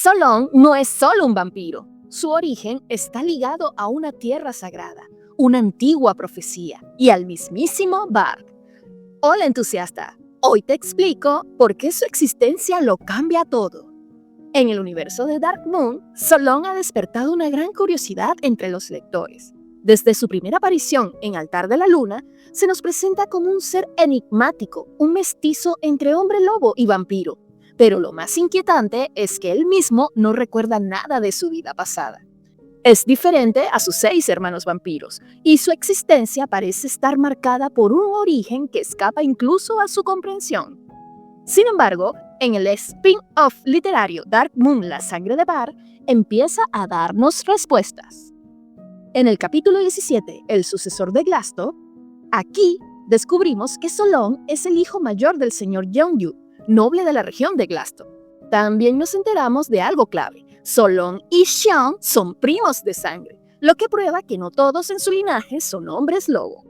Solon no es solo un vampiro. Su origen está ligado a una tierra sagrada, una antigua profecía y al mismísimo Bard. Hola entusiasta, hoy te explico por qué su existencia lo cambia todo. En el universo de Dark Moon, Solon ha despertado una gran curiosidad entre los lectores. Desde su primera aparición en Altar de la Luna, se nos presenta como un ser enigmático, un mestizo entre hombre lobo y vampiro. Pero lo más inquietante es que él mismo no recuerda nada de su vida pasada. Es diferente a sus 6 hermanos vampiros, y su existencia parece estar marcada por un origen que escapa incluso a su comprensión. Sin embargo, en el spin-off literario Dark Moon, la sangre de Bard, empieza a darnos respuestas. En el capítulo 17, El sucesor de Glasto, aquí descubrimos que Solon es el hijo mayor del señor Yeonju, noble de la región de Glasto. También nos enteramos de algo clave. Solon y Xion son primos de sangre, lo que prueba que no todos en su linaje son hombres lobo.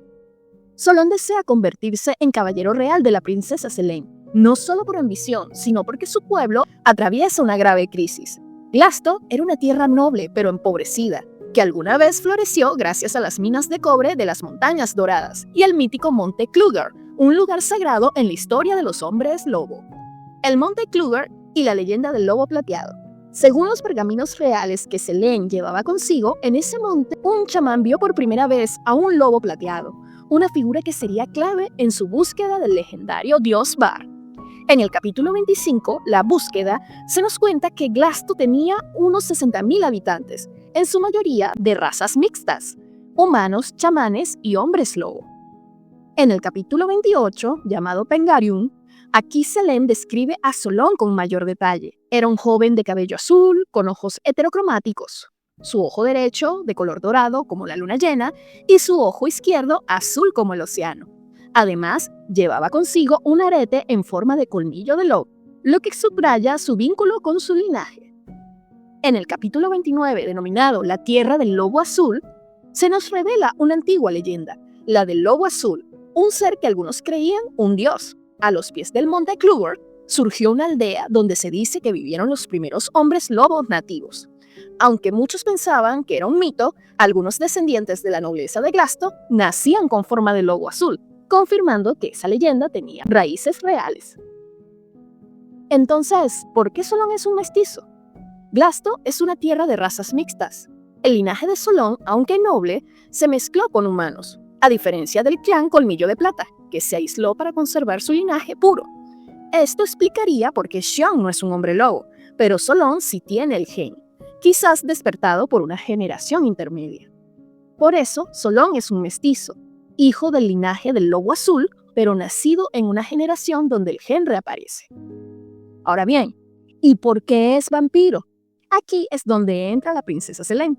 Solon desea convertirse en caballero real de la princesa Selene, no solo por ambición, sino porque su pueblo atraviesa una grave crisis. Glasto era una tierra noble pero empobrecida, que alguna vez floreció gracias a las minas de cobre de las Montañas Doradas y al mítico Monte Kluger, un lugar sagrado en la historia de los hombres lobo. El Monte Kluger y la leyenda del lobo plateado. Según los pergaminos reales que Selene llevaba consigo, en ese monte un chamán vio por primera vez a un lobo plateado, una figura que sería clave en su búsqueda del legendario dios Bard. En el capítulo 25, La búsqueda, se nos cuenta que Glasto tenía unos 60.000 habitantes, en su mayoría de razas mixtas, humanos, chamanes y hombres lobo. En el capítulo 28, llamado Pengarium, aquí Selene describe a Solon con mayor detalle. Era un joven de cabello azul, con ojos heterocromáticos, su ojo derecho de color dorado como la luna llena y su ojo izquierdo azul como el océano. Además, llevaba consigo un arete en forma de colmillo de lobo, lo que subraya su vínculo con su linaje. En el capítulo 29, denominado La Tierra del Lobo Azul, se nos revela una antigua leyenda, la del Lobo Azul, un ser que algunos creían un dios. A los pies del Monte Kluger surgió una aldea donde se dice que vivieron los primeros hombres lobos nativos. Aunque muchos pensaban que era un mito, algunos descendientes de la nobleza de Glasto nacían con forma de lobo azul, confirmando que esa leyenda tenía raíces reales. Entonces, ¿por qué Solon es un mestizo? Glasto es una tierra de razas mixtas. El linaje de Solon, aunque noble, se mezcló con humanos, a diferencia del clan Colmillo de Plata, que se aisló para conservar su linaje puro. Esto explicaría por qué Xion no es un hombre lobo, pero Solon sí tiene el gen, quizás despertado por una generación intermedia. Por eso, Solon es un mestizo, hijo del linaje del lobo azul, pero nacido en una generación donde el gen reaparece. Ahora bien, ¿y por qué es vampiro? Aquí es donde entra la princesa Selene.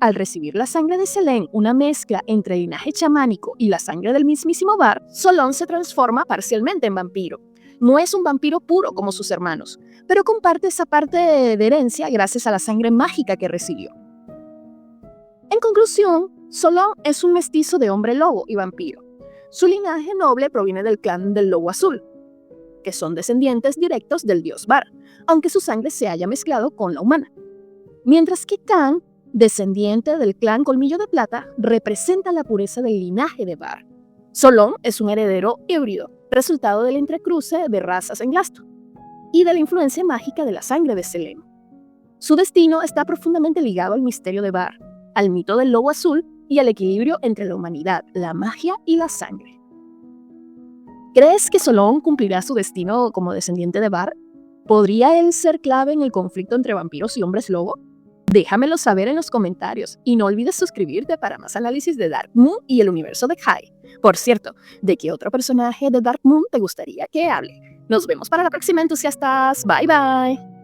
Al recibir la sangre de Selene, una mezcla entre el linaje chamánico y la sangre del mismísimo Bard, Solon se transforma parcialmente en vampiro. No es un vampiro puro como sus hermanos, pero comparte esa parte de herencia gracias a la sangre mágica que recibió. En conclusión, Solon es un mestizo de hombre lobo y vampiro. Su linaje noble proviene del clan del Lobo Azul, que son descendientes directos del dios Bard, aunque su sangre se haya mezclado con la humana. Mientras que Khan, descendiente del clan Colmillo de Plata, representa la pureza del linaje de Bard. Solon es un heredero híbrido, resultado del entrecruce de razas en Glasto, y de la influencia mágica de la sangre de Selene. Su destino está profundamente ligado al misterio de Bard, al mito del lobo azul y al equilibrio entre la humanidad, la magia y la sangre. ¿Crees que Solon cumplirá su destino como descendiente de Bard? ¿Podría él ser clave en el conflicto entre vampiros y hombres lobo? Déjamelo saber en los comentarios y no olvides suscribirte para más análisis de Dark Moon y el universo de High. Por cierto, ¿de qué otro personaje de Dark Moon te gustaría que hable? Nos vemos para la próxima, entusiastas. Bye bye.